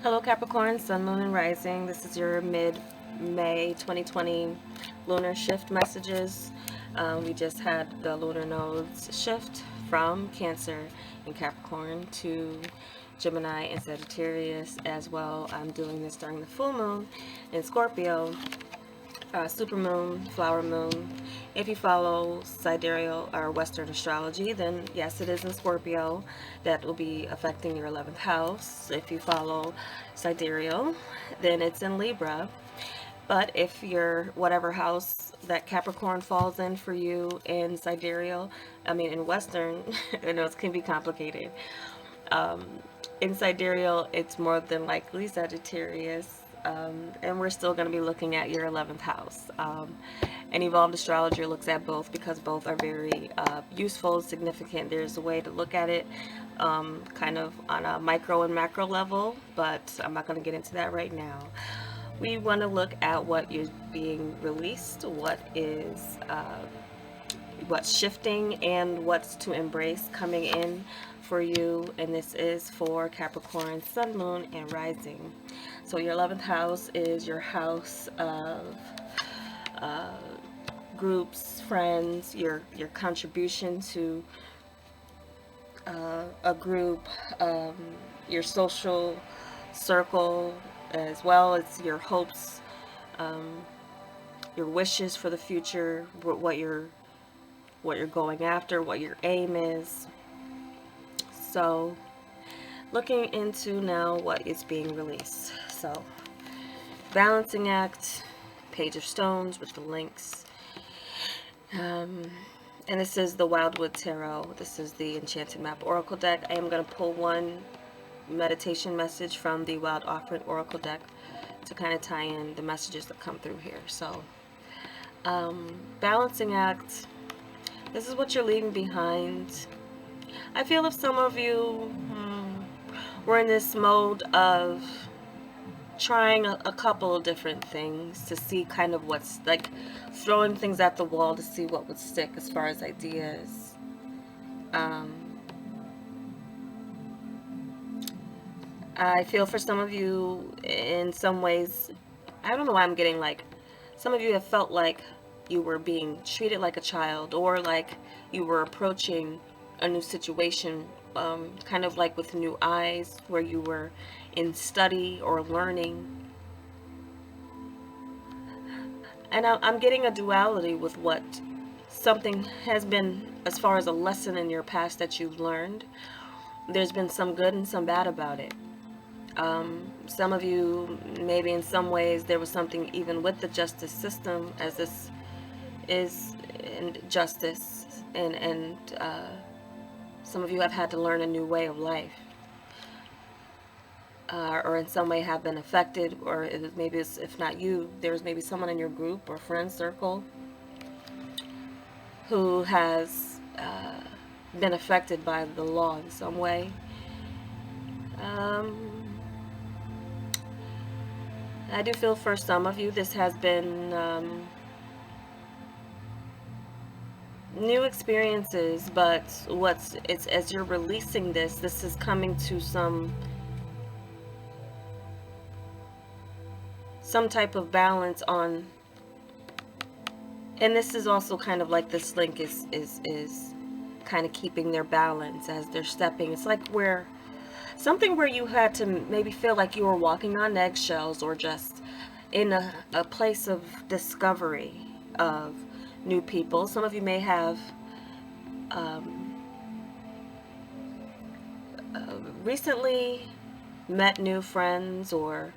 Hello Capricorn, Sun, Moon, and Rising. This is your mid-May 2020 lunar shift messages. We just had the lunar nodes shift from Cancer and Capricorn to Gemini and Sagittarius as well. I'm doing this during the full moon in Scorpio, super moon, flower moon. If you follow sidereal or Western astrology, then yes, it is in Scorpio. That will be affecting your 11th house. If you follow sidereal, then it's in Libra. But if your whatever house that Capricorn falls in for you in sidereal, in Western, I know it can be complicated. In sidereal, it's more than likely Sagittarius. And we're still going to be looking at your 11th house. And evolved astrologer looks at both because both are very useful, significant. There's a way to look at it kind of on a micro and macro level, but I'm not going to get into that right now. We want to look at what is being released, what's shifting, and what's to embrace coming in for you. And this is for Capricorn, Sun, Moon, and Rising. So your 11th house is your house of groups, friends, your contribution to a group, your social circle, as well as your hopes, your wishes for the future, what you're going after, what your aim is. So looking into now what is being released. So balancing act, page of stones with the links. And this is the Wildwood Tarot. This is the Enchanted Map Oracle deck. I am going to pull one meditation message from the Wild Offering Oracle deck to kind of tie in the messages that come through here. So balancing act, this is what you're leaving behind. I feel if some of you were in this mode of trying a couple of different things to see kind of what's like, throwing things at the wall to see what would stick as far as ideas. I feel for some of you in some ways, I don't know why I'm getting like, some of you have felt like you were being treated like a child, or like you were approaching a new situation kind of like with new eyes, where you were in study or learning. And I'm getting a duality with what something has been as far as a lesson in your past that you've learned. There's been some good and some bad about it. Some of you, maybe in some ways, there was something even with the justice system, as this is justice, and some of you have had to learn a new way of life, or in some way have been affected, or if not you, there's maybe someone in your group or friend circle who has been affected by the law in some way. I do feel for some of you this has been new experiences, but it's as you're releasing this is coming to some type of balance on, and this is also kind of like this link is kind of keeping their balance as they're stepping. It's like something where you had to maybe feel like you were walking on eggshells, or just in a place of discovery of new people. Some of you may have recently met new friends, or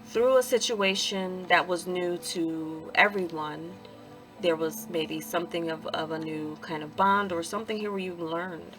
through a situation that was new to everyone. There was maybe something of a new kind of bond, or something here where you learned.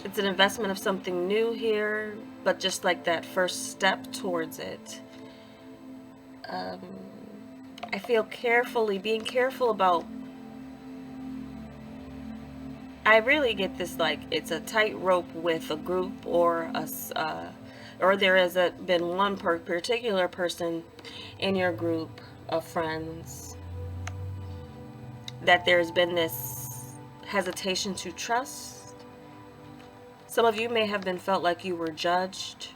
It's an investment of something new here, but just like that first step towards it. I feel being careful about, I really get this like it's a tightrope with a group, or there has been one particular person in your group of friends that there's been this hesitation to trust. Some of you may have been felt like you were judged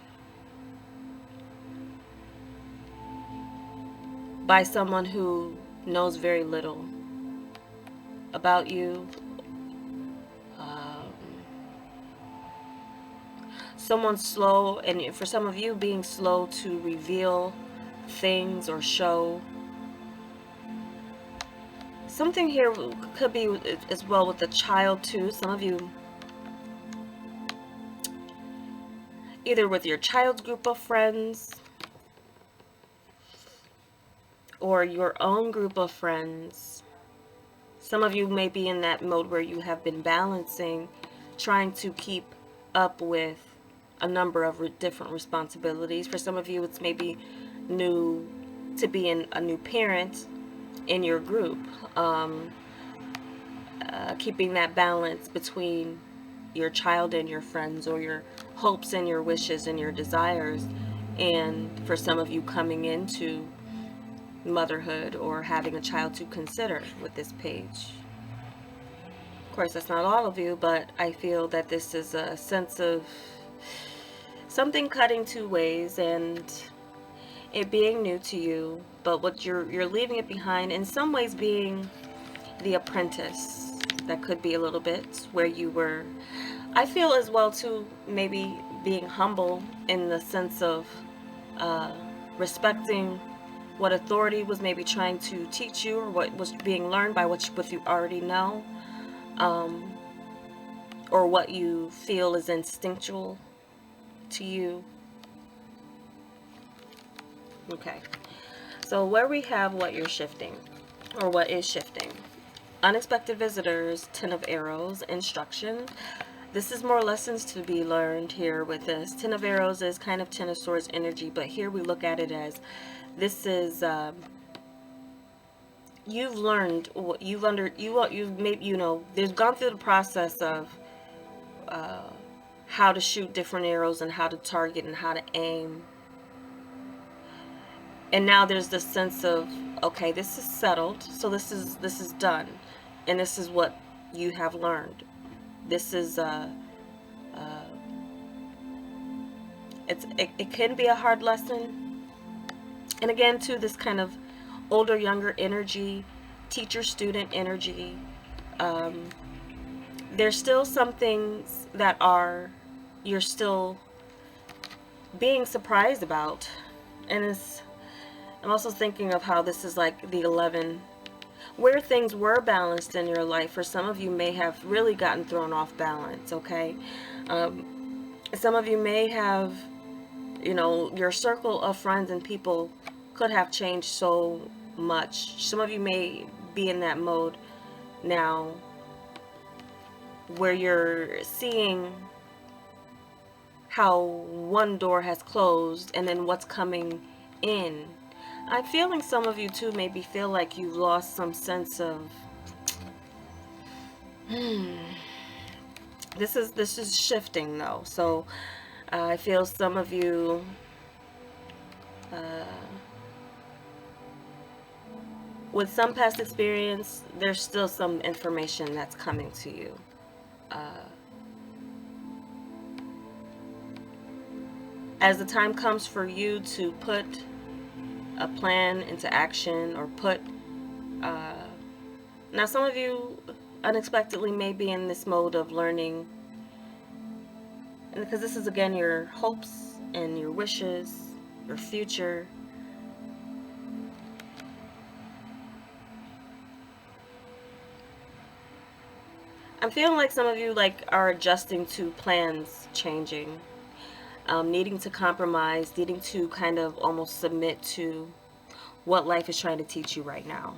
by someone who knows very little about you. Someone slow, and for some of you, being slow to reveal things or show. Something here could be as well with the child too. Some of you, either with your child's group of friends or your own group of friends. Some of you may be in that mode where you have been balancing, trying to keep up with a number of different responsibilities. For some of you, it's maybe new to be a new parent in your group. Keeping that balance between your child and your friends, or your hopes and your wishes and your desires. And for some of you, coming into motherhood or having a child to consider with this page. Of course, that's not all of you, but I feel that this is a sense of something cutting two ways and it being new to you, but what you're leaving it behind, in some ways being the apprentice. That could be a little bit where you were. I feel as well too, maybe being humble in the sense of respecting what authority was maybe trying to teach you, or what was being learned by what you already know, or what you feel is instinctual to you. Okay, so where we have what you're shifting, or what is shifting. Unexpected visitors, Ten of Arrows, instruction. This is more lessons to be learned here with this. Ten of Arrows is kind of Ten of Swords energy, but here we look at it as this is you've learned what you've made, there's gone through the process of how to shoot different arrows and how to target and how to aim. And now there's this sense of, okay, this is settled, so this is done, and this is what you have learned. This is it can be a hard lesson. And again, too, this kind of older, younger energy, teacher-student energy. There's still some things that you're still being surprised about, and I'm also thinking of how this is like the 11, where things were balanced in your life. For some of you may have really gotten thrown off balance, okay? Some of you may have, your circle of friends and people could have changed so much. Some of you may be in that mode now where you're seeing how one door has closed and then what's coming in. I'm feeling some of you too maybe feel like you've lost some sense of this is shifting though. So I feel some of you with some past experience, there's still some information that's coming to you. As the time comes for you to put a plan into action, or put now some of you unexpectedly may be in this mode of learning, and because this is again your hopes and your wishes, your future. I'm feeling like some of you are adjusting to plans changing, needing to compromise, needing to kind of almost submit to what life is trying to teach you right now,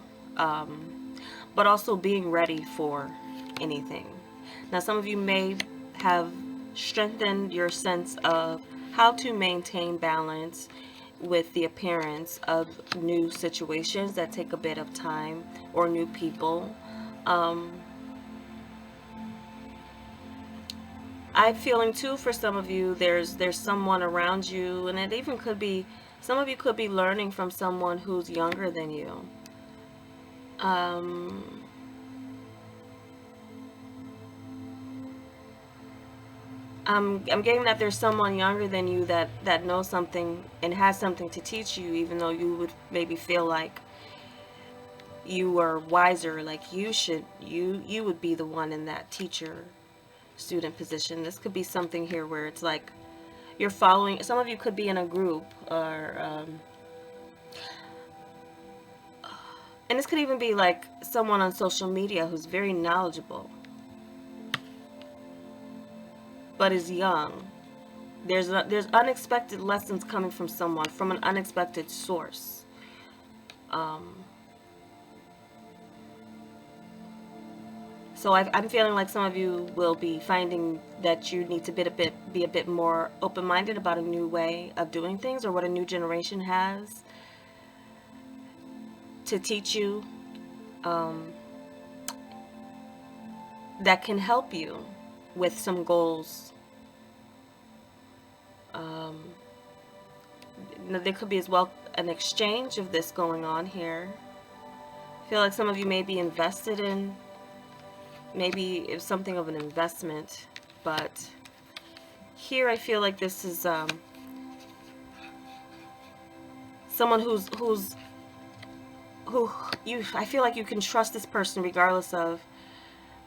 but also being ready for anything. Now some of you may have strengthened your sense of how to maintain balance with the appearance of new situations that take a bit of time, or new people. I'm feeling too, for some of you, there's someone around you, and it even could be, some of you could be learning from someone who's younger than you. I'm getting that there's someone younger than you that knows something and has something to teach you, even though you would maybe feel like you are wiser, like you would be the one in that teacher student position. This could be something here where it's like you're following. Some of you could be in a group, or and this could even be like someone on social media who's very knowledgeable but is young. There's unexpected lessons coming from someone, from an unexpected source. So I'm feeling like some of you will be finding that you need to be a bit more open-minded about a new way of doing things, or what a new generation has to teach you, that can help you with some goals. There could be as well an exchange of this going on here. I feel like some of you may be invested in, maybe it's something of an investment, but here I feel like this is someone I feel like you can trust this person regardless of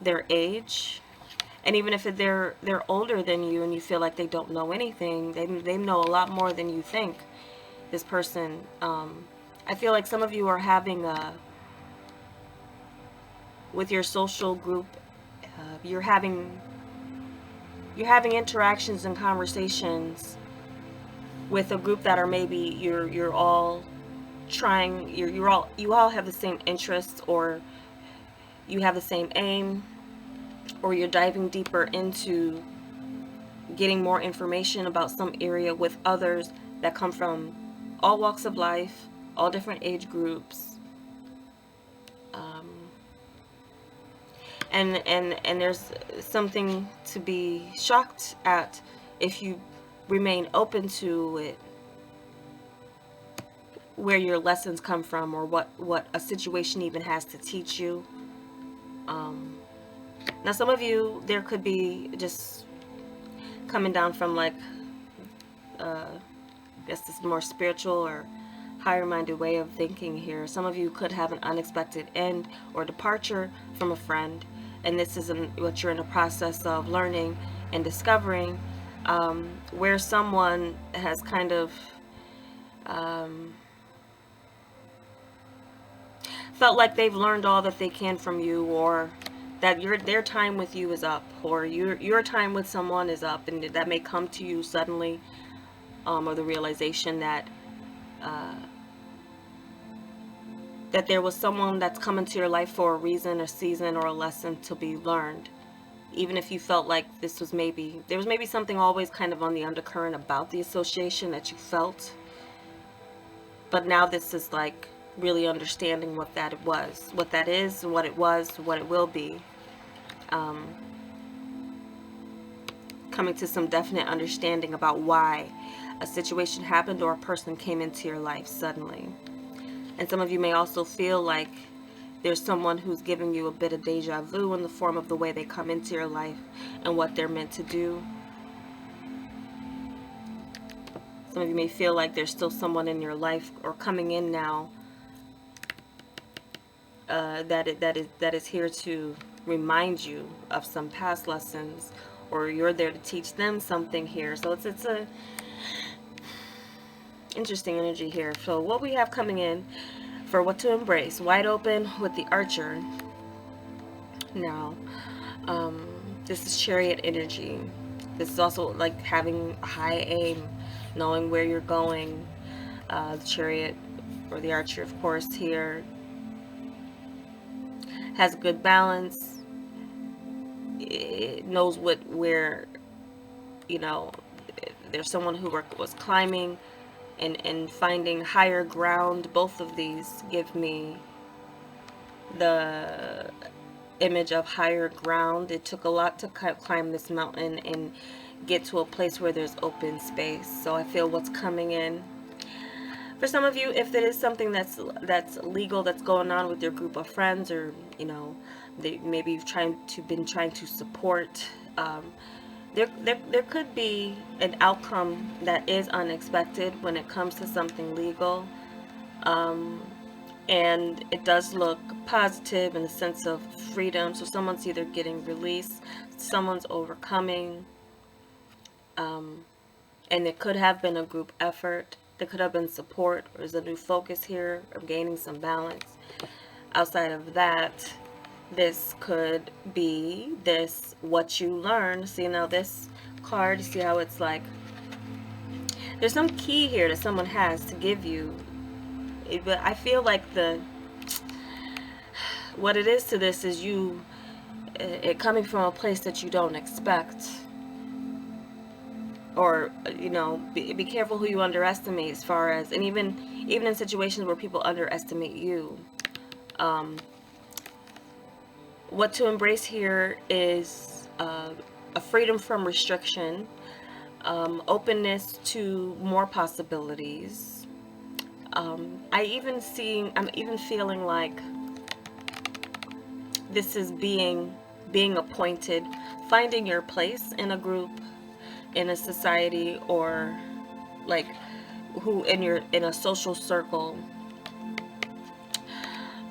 their age. And even if they're older than you and you feel like they don't know anything, they know a lot more than you think. This person, I feel like some of you are having with your social group, you're having interactions and conversations with a group that are maybe you're all trying, you all have the same interests, or you have the same aim, or you're diving deeper into getting more information about some area with others that come from all walks of life, all different age groups. And there's something to be shocked at if you remain open to it, where your lessons come from, or what a situation even has to teach you. Now some of you, there could be just coming down from like I guess this more spiritual or higher minded way of thinking here. Some of you could have an unexpected end or departure from a friend, and this is what you're in the process of learning and discovering, where someone has kind of felt like they've learned all that they can from you, or that their time with you is up, or your time with someone is up, and that may come to you suddenly, or the realization that that there was someone that's come into your life for a reason, a season, or a lesson to be learned. Even if you felt like this was there was maybe something always kind of on the undercurrent about the association that you felt, but now this is like really understanding what that was, what that is, what it was, what it will be. Coming to some definite understanding about why a situation happened or a person came into your life suddenly. And some of you may also feel like there's someone who's giving you a bit of deja vu in the form of the way they come into your life and what they're meant to do. Some of you may feel like there's still someone in your life or coming in now that is here to remind you of some past lessons, or you're there to teach them something here. So it's a interesting energy here. So what we have coming in for what to embrace, wide open with the Archer. Now, this is Chariot energy. This is also like having a high aim, knowing where you're going. The Chariot, or the Archer, of course, here has a good balance. It knows where, you know, there's someone who was climbing and finding higher ground. Both of these give me the image of higher ground. It took a lot to climb this mountain and get to a place where there's open space. So I feel what's coming in. For some of you, if there is something that's legal that's going on with your group of friends, or maybe you've been trying to support there could be an outcome that is unexpected when it comes to something legal. Um, and it does look positive in the sense of freedom. So someone's either getting released, someone's overcoming, and it could have been a group effort. There could have been support, or there's a new focus here of gaining some balance. Outside of that, this could be this what you learn. See, now this card, see how it's like there's some key here that someone has to give you. But I feel like what it is to this is you it coming from a place that you don't expect. Or, you know, be careful who you underestimate, as far as, and even in situations where people underestimate you. What to embrace here is a freedom from restriction, openness to more possibilities. I'm even feeling like this is being appointed, finding your place in a group, in a society, or like who in a social circle,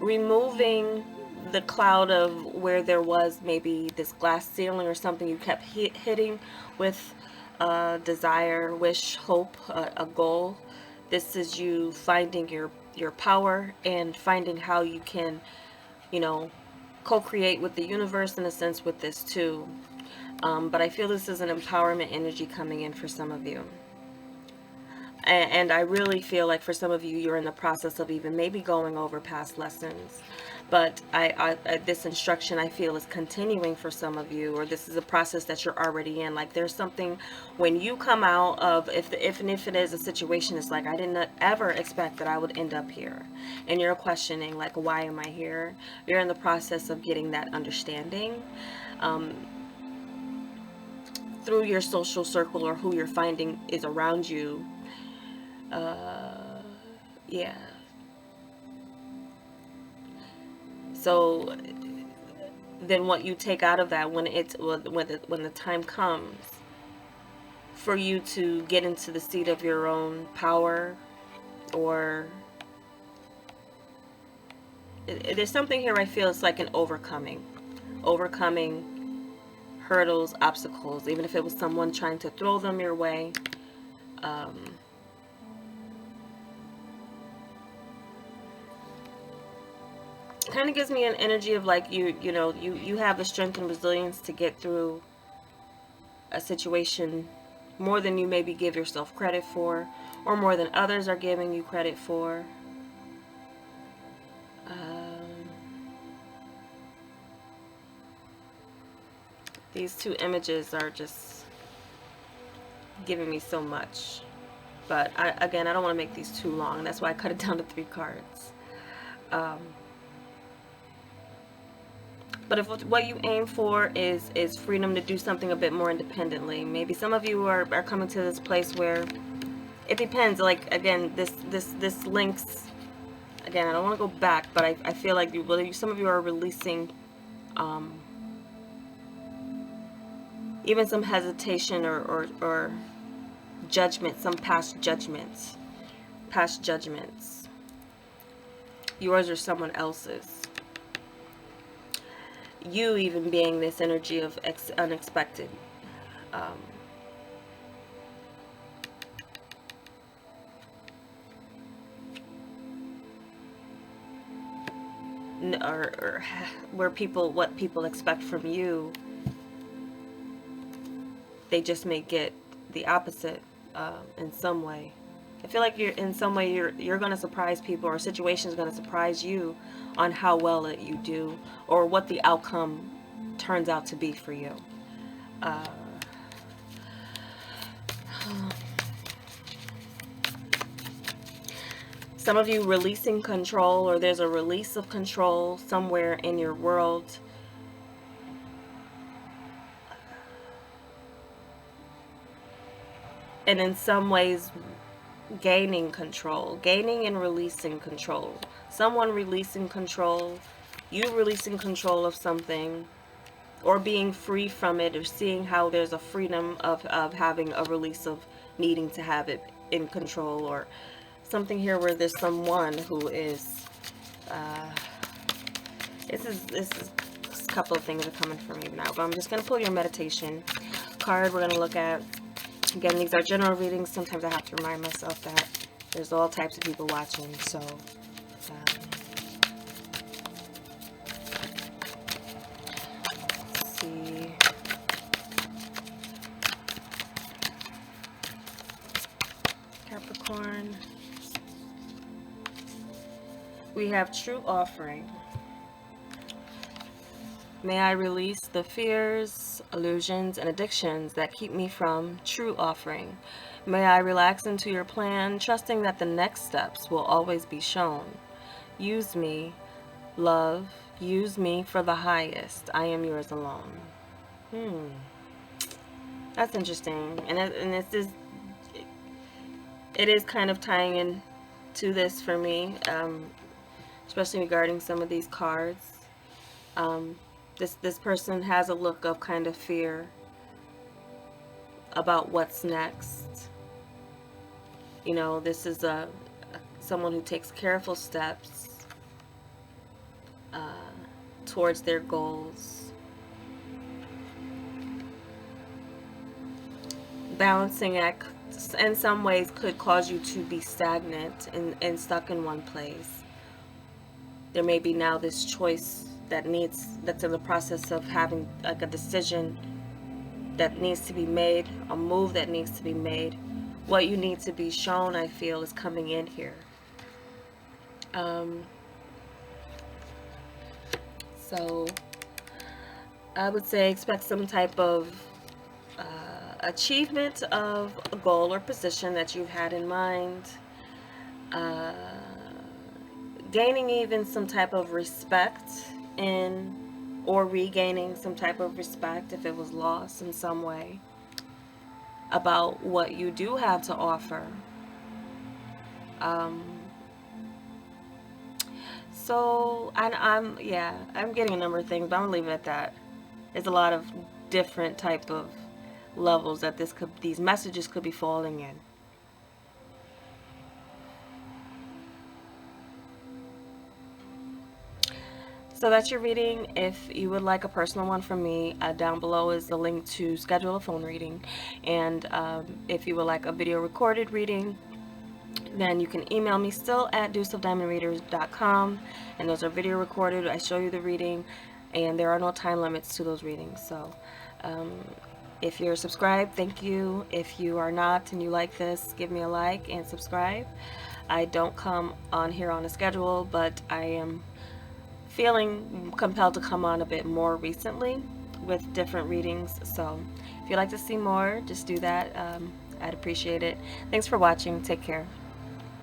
removing the cloud of where there was maybe this glass ceiling or something you kept hitting with desire, wish, hope, a goal. This is you finding your power and finding how you can, you know, co-create with the universe in a sense with this too. But I feel this is an empowerment energy coming in for some of you. And I really feel like for some of you, you're in the process of even maybe going over past lessons. But this instruction, I feel, is continuing for some of you, or this is a process that you're already in. Like there's something when you come out of, if it is a situation, it's like, I didn't ever expect that I would end up here. And you're questioning, like, why am I here? You're in the process of getting that understanding. Through your social circle or who you're finding is around you. Yeah. So then what you take out of that when the time comes for you to get into the seat of your own power, or there's something here I feel it's like an overcoming hurdles, obstacles, even if it was someone trying to throw them your way. Kind of gives me an energy of like you have the strength and resilience to get through a situation more than you maybe give yourself credit for, or more than others are giving you credit for. These two images are just giving me so much. But again, I don't want to make these too long. That's why I cut it down to 3 cards. But if what you aim for is freedom to do something a bit more independently, maybe some of you are coming to this place where it depends. Like again, this links. Again, I don't want to go back, but I feel like some of you are releasing even some hesitation or judgment, some past judgments, yours or someone else's. You even being this energy of unexpected. Or where what people expect from you, they just may get the opposite in some way. I feel like in some way you're going to surprise people, or a situation is going to surprise you on how well you do, or what the outcome turns out to be for you. Some of you releasing control, or there's a release of control somewhere in your world. And in some ways, gaining control, gaining and releasing control. Someone releasing control, you releasing control of something. or being free from it, or seeing how there's a freedom of having a release of needing to have it in control, or something here where there's someone who is this is a couple of things are coming for me now, but I'm just going to pull your meditation card. We're going to look at, again, these are general readings. Sometimes I have to remind myself that there's all types of people watching, so let's see. Capricorn. We have true offering. May I release the fears, illusions, and addictions that keep me from true offering. May I relax into your plan, trusting that the next steps will always be shown. Use me, love, use me for the highest. I am yours alone. That's interesting. And it is kind of tying in to this for me, especially regarding some of these cards. This person has a look of kind of fear about what's next. You know, this is someone who takes careful steps towards their goals. Balancing act in some ways could cause you to be stagnant and stuck in one place. There may be now this choice that's in the process of having like a decision that needs to be made, a move that needs to be made. What you need to be shown, I feel, is coming in here. So I would say expect some type of achievement of a goal or position that you've had in mind. Gaining even some type of respect or regaining some type of respect if it was lost in some way about what you do have to offer. So I'm getting a number of things, but I'm gonna leave it at that. There's a lot of different type of levels that these messages could be falling in. So that's your reading. If you would like a personal one from me, down below is the link to schedule a phone reading. And if you would like a video recorded reading, then you can email me still at deuceofdiamondreaders.com, and those are video recorded. I show you the reading, and there are no time limits to those readings. So if you're subscribed, thank you. If you are not and you like this, give me a like and subscribe. I don't come on here on a schedule, but I am feeling compelled to come on a bit more recently with different readings. So if you'd like to see more, just do that. I'd appreciate it. Thanks for watching. Take care.